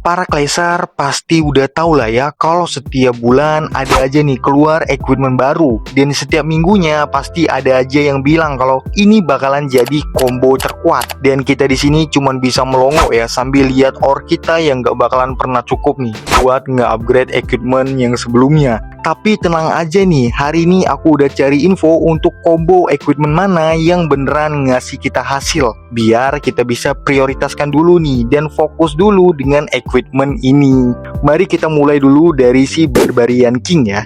Para Glacier pasti udah tahu lah ya kalau setiap bulan ada aja nih keluar equipment baru, dan setiap minggunya pasti ada aja yang bilang kalau ini bakalan jadi combo terkuat. Dan kita di sini cuman bisa melongo ya sambil lihat ore kita yang gak bakalan pernah cukup nih buat nge-upgrade equipment yang sebelumnya. Tapi tenang aja nih, hari ini aku udah cari info untuk combo equipment mana yang beneran ngasih kita hasil, biar kita bisa prioritaskan dulu nih dan fokus dulu dengan equipment ini. Mari kita mulai dulu dari si Barbarian King ya.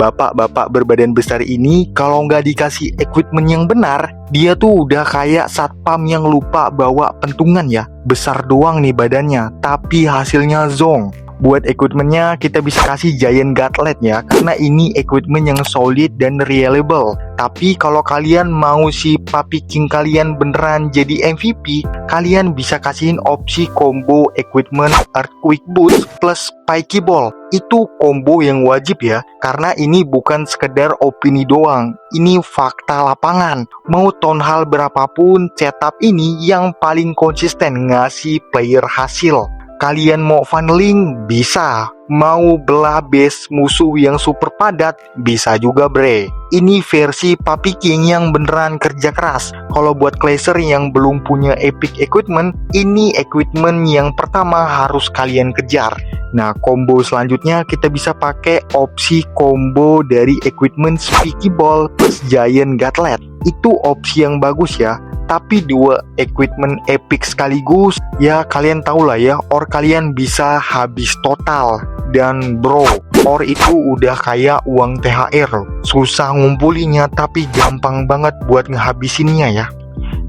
Bapak-bapak berbadan besar ini kalau nggak dikasih equipment yang benar, dia tuh udah kayak satpam yang lupa bawa pentungan ya. Besar doang nih badannya, tapi hasilnya zong. Buat equipmentnya kita bisa kasih Giant Gauntlet ya, karena ini equipment yang solid dan reliable. Tapi kalau kalian mau si Puppy King kalian beneran jadi MVP, kalian bisa kasihin opsi combo equipment Earthquake Boots plus Spiky Ball. Itu combo yang wajib ya, karena ini bukan sekedar opini doang, ini fakta lapangan. Mau Town Hall berapapun, setup ini yang paling konsisten ngasih player hasil. Kalian mau funneling? Bisa. Mau belah base musuh yang super padat? Bisa juga bre. Ini versi Puppy King yang beneran kerja keras. Kalau buat Glacier yang belum punya epic equipment, ini equipment yang pertama harus kalian kejar. Nah, combo selanjutnya kita bisa pakai opsi combo dari equipment Spiky Ball plus Giant Gauntlet. Itu opsi yang bagus ya. Tapi dua equipment epic sekaligus, ya kalian tahu lah ya, ore kalian bisa habis total. Dan bro, ore itu udah kayak uang THR, susah ngumpulinnya tapi gampang banget buat ngehabisinnya ya.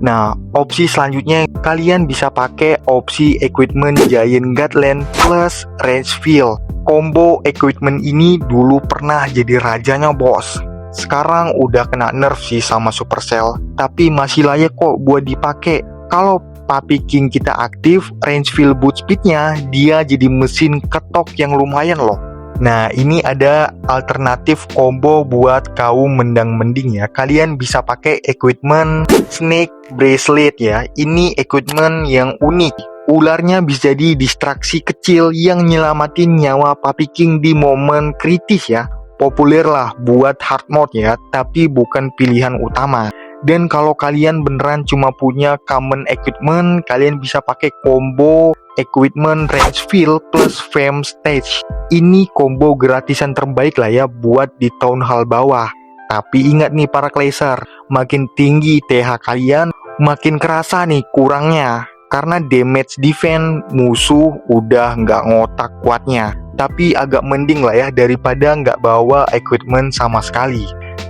Nah, opsi selanjutnya kalian bisa pakai opsi equipment Giant Gauntlet plus Range Field. Combo equipment ini dulu pernah jadi rajanya bos. Sekarang udah kena nerf sih sama Supercell, tapi masih layak kok buat dipakai. Kalau Puppy King kita aktif, range field boot speednya dia jadi mesin ketok yang lumayan loh. Nah, ini ada alternatif combo buat kaum mendang-mending ya. Kalian bisa pakai equipment Snake Bracelet ya. Ini equipment yang unik. Ularnya bisa jadi distraksi kecil yang nyelamatin nyawa Puppy King di momen kritis ya. Populer lah buat hard mode ya, tapi bukan pilihan utama. Dan kalau kalian beneran cuma punya common equipment, kalian bisa pakai combo equipment Range Field plus Fame Stage. Ini combo gratisan terbaik lah ya buat di Town Hall bawah. Tapi ingat nih para Glacier, makin tinggi TH kalian, makin kerasa nih kurangnya. Karena damage defense musuh udah nggak ngotak kuatnya. Tapi agak mending lah ya daripada nggak bawa equipment sama sekali.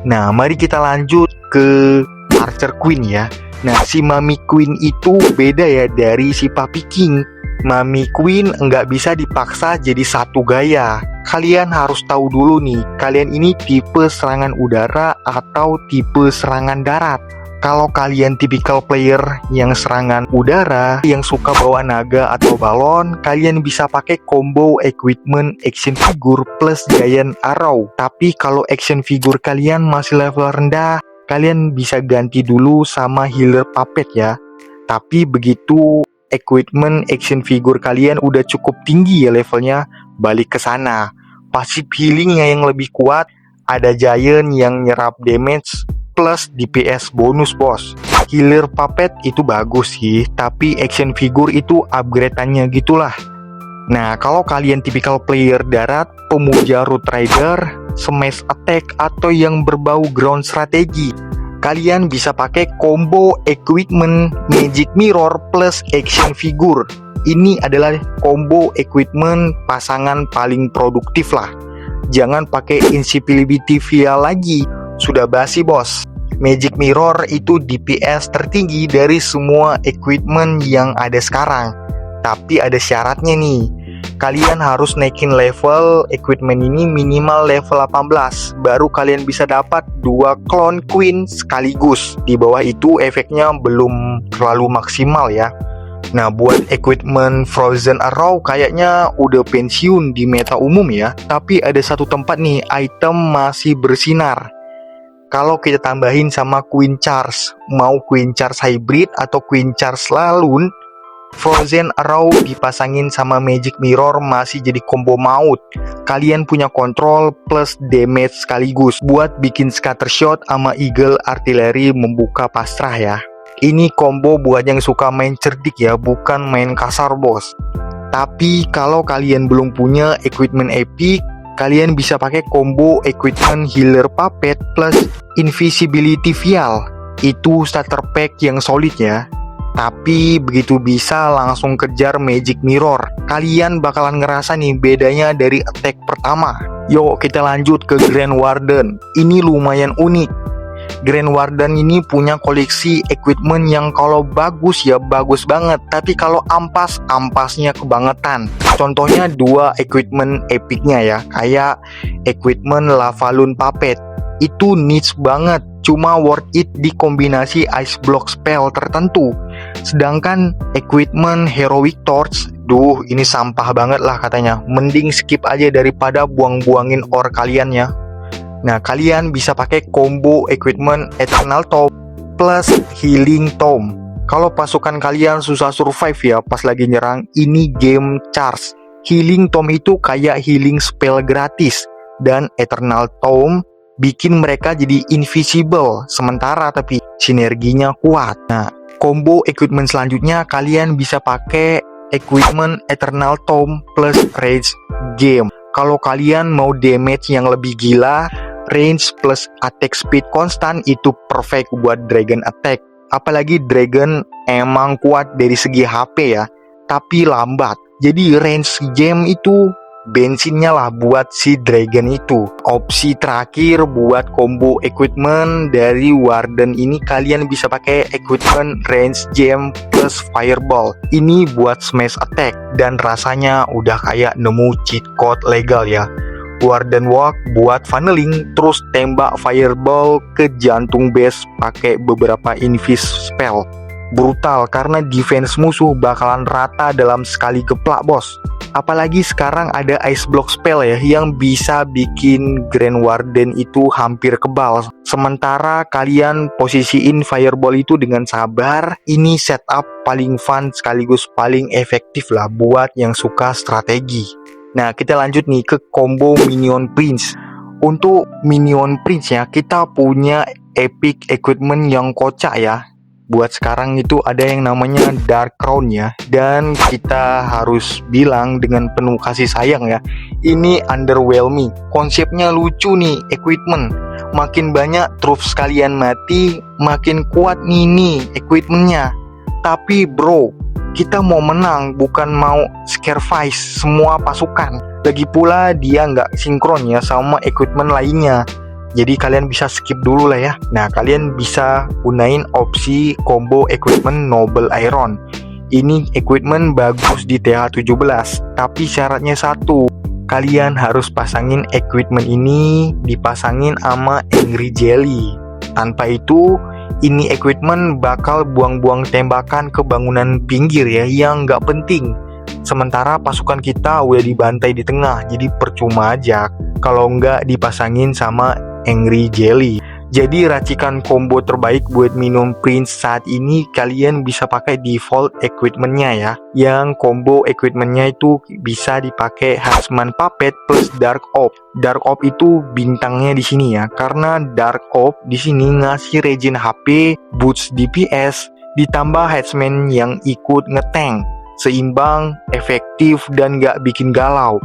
Nah, mari kita lanjut ke Archer Queen ya. Nah, si Mami Queen itu beda ya dari si Puppy King. Mami Queen nggak bisa dipaksa jadi satu gaya. Kalian harus tahu dulu nih, kalian ini tipe serangan udara atau tipe serangan darat. Kalau kalian tipikal player yang serangan udara, yang suka bawa naga atau balon, kalian bisa pakai combo equipment action figure plus giant arrow. Tapi kalau action figure kalian masih level rendah, kalian bisa ganti dulu sama healer puppet ya. Tapi begitu equipment action figure kalian udah cukup tinggi ya levelnya, balik ke sana. Passive healingnya yang lebih kuat, ada giant yang nyerap damage plus DPS bonus bos. Healer puppet itu bagus sih, tapi action figure itu upgrade-annya gitulah. Nah, kalau kalian tipikal player darat, pemuja root rider, smash attack atau yang berbau ground strategi, kalian bisa pakai combo equipment magic mirror plus action figure. Ini adalah combo equipment pasangan paling produktif lah. Jangan pakai Invisibility Vial lagi, sudah basi bos. Magic Mirror itu DPS tertinggi dari semua equipment yang ada sekarang. Tapi ada syaratnya nih. Kalian harus naikin level equipment ini minimal level 18. Baru kalian bisa dapat 2 clone queen sekaligus. Di bawah itu efeknya belum terlalu maksimal ya. Nah, buat equipment Frozen Arrow kayaknya udah pensiun di meta umum ya. Tapi ada satu tempat nih, item masih bersinar. Kalau kita tambahin sama Queen Charge, mau Queen Charge Hybrid atau Queen Charge Lalun, Frozen Arrow dipasangin sama Magic Mirror masih jadi combo maut. Kalian punya kontrol plus damage sekaligus buat bikin Scattershot sama Eagle Artillery membuka pasrah ya. Ini combo buat yang suka main cerdik ya, bukan main kasar bos. Tapi kalau kalian belum punya equipment epic, kalian bisa pakai combo equipment Healer Puppet plus Invisibility Vial. Itu starter pack yang solid ya. Tapi begitu bisa langsung kejar Magic Mirror, kalian bakalan ngerasa nih bedanya dari attack pertama. Yuk kita lanjut ke Grand Warden. Ini lumayan unik. Grand Warden ini punya koleksi equipment yang kalau bagus ya bagus banget, tapi kalau ampas, ampasnya kebangetan. Contohnya dua equipment epicnya ya, kayak equipment Lavaloon Puppet. Itu niche banget, cuma worth it di kombinasi Ice Block spell tertentu. Sedangkan equipment Heroic Torch, ini sampah banget lah katanya. Mending skip aja daripada buang-buangin ore kalian ya. Nah, kalian bisa pakai combo equipment Eternal Tome plus Healing Tome. Kalau pasukan kalian susah survive ya pas lagi nyerang, ini game charge. Healing Tome itu kayak healing spell gratis, dan Eternal Tome bikin mereka jadi invisible sementara tapi sinerginya kuat. Nah, combo equipment selanjutnya kalian bisa pakai equipment Eternal Tome plus Rage Game. Kalau kalian mau damage yang lebih gila, range plus attack speed konstan itu perfect buat dragon attack. Apalagi dragon emang kuat dari segi HP ya, tapi lambat. Jadi range game itu bensinnya lah buat si dragon itu. Opsi terakhir buat combo equipment dari Warden ini, kalian bisa pakai equipment range gem plus fireball. Ini buat smash attack dan rasanya udah kayak nemu cheat code legal ya. Warden Walk buat funneling, terus tembak fireball ke jantung base pakai beberapa invis spell. Brutal karena defense musuh bakalan rata dalam sekali geplak bos. Apalagi sekarang ada Ice Block spell ya, yang bisa bikin Grand Warden itu hampir kebal. Sementara kalian posisiin fireball itu dengan sabar. Ini setup paling fun sekaligus paling efektif lah buat yang suka strategi. Nah, kita lanjut nih ke combo Minion Prince. Untuk Minion Prince ya, kita punya epic equipment yang kocak ya. Buat sekarang itu ada yang namanya Dark Crown ya. Dan kita harus bilang dengan penuh kasih sayang ya, ini underwhelming. Konsepnya lucu nih equipment. Makin banyak troops kalian mati, makin kuat nih equipmentnya. Tapi bro, kita mau menang, bukan mau sacrifice semua pasukan. Lagi pula dia nggak sinkron ya sama equipment lainnya. Jadi kalian bisa skip dulu lah ya. Nah, kalian bisa gunain opsi combo equipment Noble Iron. Ini equipment bagus di TH17, tapi syaratnya satu. Kalian harus pasangin equipment ini dipasangin sama Angry Jelly. Tanpa itu, ini equipment bakal buang-buang tembakan ke bangunan pinggir ya, yang nggak penting. Sementara pasukan kita udah dibantai di tengah, jadi percuma aja kalau nggak dipasangin sama Angry Jelly. Jadi racikan combo terbaik buat Minion Prince saat ini, kalian bisa pakai default equipmentnya ya. Yang combo equipmentnya itu bisa dipakai Huntsman Puppet plus Dark Orb. Dark Orb itu bintangnya di sini ya, karena Dark Orb di sini ngasih regen HP, boost DPS, ditambah Headsman yang ikut ngetank. Seimbang, efektif, dan gak bikin galau.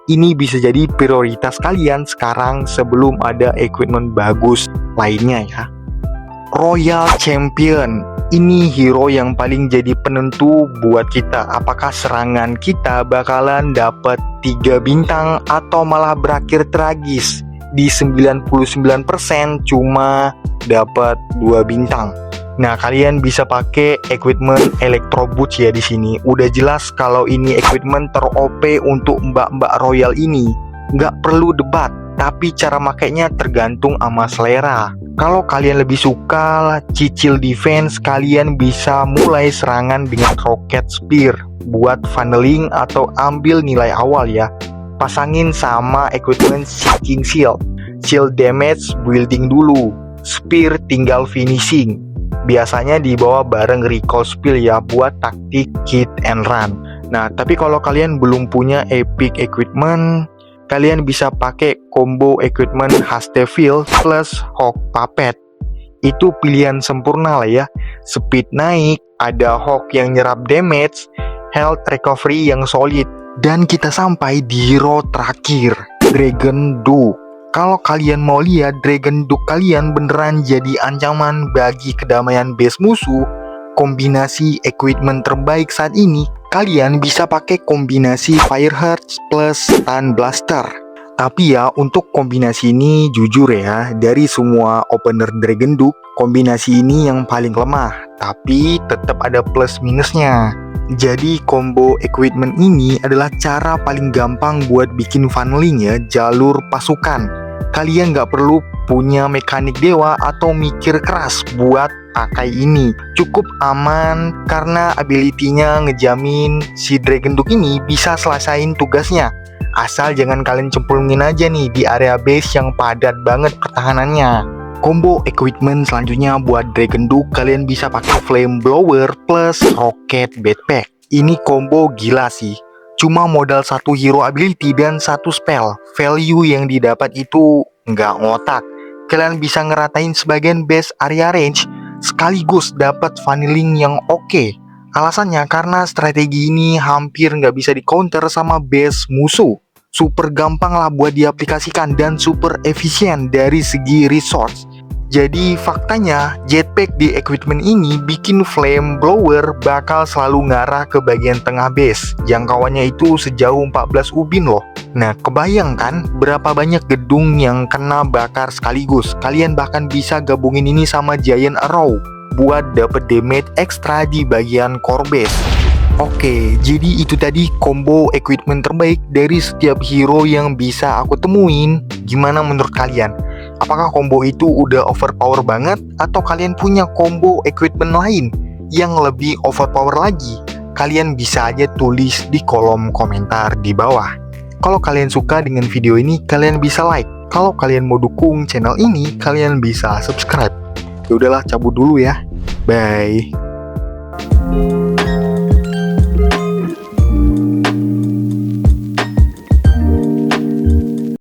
Ini bisa jadi prioritas kalian sekarang sebelum ada equipment bagus lainnya ya. Royal Champion, ini hero yang paling jadi penentu buat kita. Apakah serangan kita bakalan dapat 3 bintang atau malah berakhir tragis di 99% cuma dapat 2 bintang. Nah, kalian bisa pakai equipment Electro Boots ya di sini. Udah jelas kalau ini equipment ter-OP untuk mbak-mbak royal ini. Nggak perlu debat, tapi cara makainya tergantung sama selera. Kalau kalian lebih suka cicil defense, kalian bisa mulai serangan dengan Rocket Spear buat funneling atau ambil nilai awal ya. Pasangin sama equipment Seeking Shield. Shield damage building dulu, Spear tinggal finishing. Biasanya dibawa bareng recall spill ya buat taktik hit and run. Nah, tapi kalau kalian belum punya epic equipment, kalian bisa pakai combo equipment Hasteville plus Hawk Puppet. Itu pilihan sempurna lah ya. Speed naik, ada Hawk yang nyerap damage, health recovery yang solid. Dan kita sampai di hero terakhir, Dragon Duke. Kalau kalian mau lihat Dragon Duke kalian beneran jadi ancaman bagi kedamaian base musuh, kombinasi equipment terbaik saat ini, kalian bisa pakai kombinasi Fire Hearts plus Stun Blaster. Tapi ya, untuk kombinasi ini jujur ya, dari semua opener Dragon Duke, kombinasi ini yang paling lemah. Tapi tetap ada plus minusnya. Jadi combo equipment ini adalah cara paling gampang buat bikin funneling ya, jalur pasukan. Kalian nggak perlu punya mekanik dewa atau mikir keras buat pakai ini. Cukup aman karena ability-nya ngejamin si Dragon Duke ini bisa selesain tugasnya. Asal jangan kalian cemplungin aja nih di area base yang padat banget pertahanannya. Combo equipment selanjutnya buat Dragon Duke, kalian bisa pakai Flame Blower plus Rocket Backpack. Ini combo gila sih. Cuma modal satu hero ability dan satu spell. Value yang didapat itu nggak ngotak. Kalian bisa ngeratain sebagian base area range sekaligus dapat funneling yang oke. Alasannya karena strategi ini hampir nggak bisa di counter sama base musuh. Super gampang lah buat diaplikasikan dan super efisien dari segi resource. Jadi faktanya jetpack di equipment ini bikin Flame Blower bakal selalu ngarah ke bagian tengah base. Jangkauannya itu sejauh 14 ubin loh. Nah, kebayang kan berapa banyak gedung yang kena bakar sekaligus. Kalian bahkan bisa gabungin ini sama Giant Arrow buat dapet damage ekstra di bagian core base. Oke, jadi itu tadi combo equipment terbaik dari setiap hero yang bisa aku temuin. Gimana menurut kalian? Apakah combo itu udah overpower banget? Atau kalian punya combo equipment lain yang lebih overpower lagi? Kalian bisa aja tulis di kolom komentar di bawah. Kalau kalian suka dengan video ini, kalian bisa like. Kalau kalian mau dukung channel ini, kalian bisa subscribe. Ya udahlah, cabut dulu ya. Bye.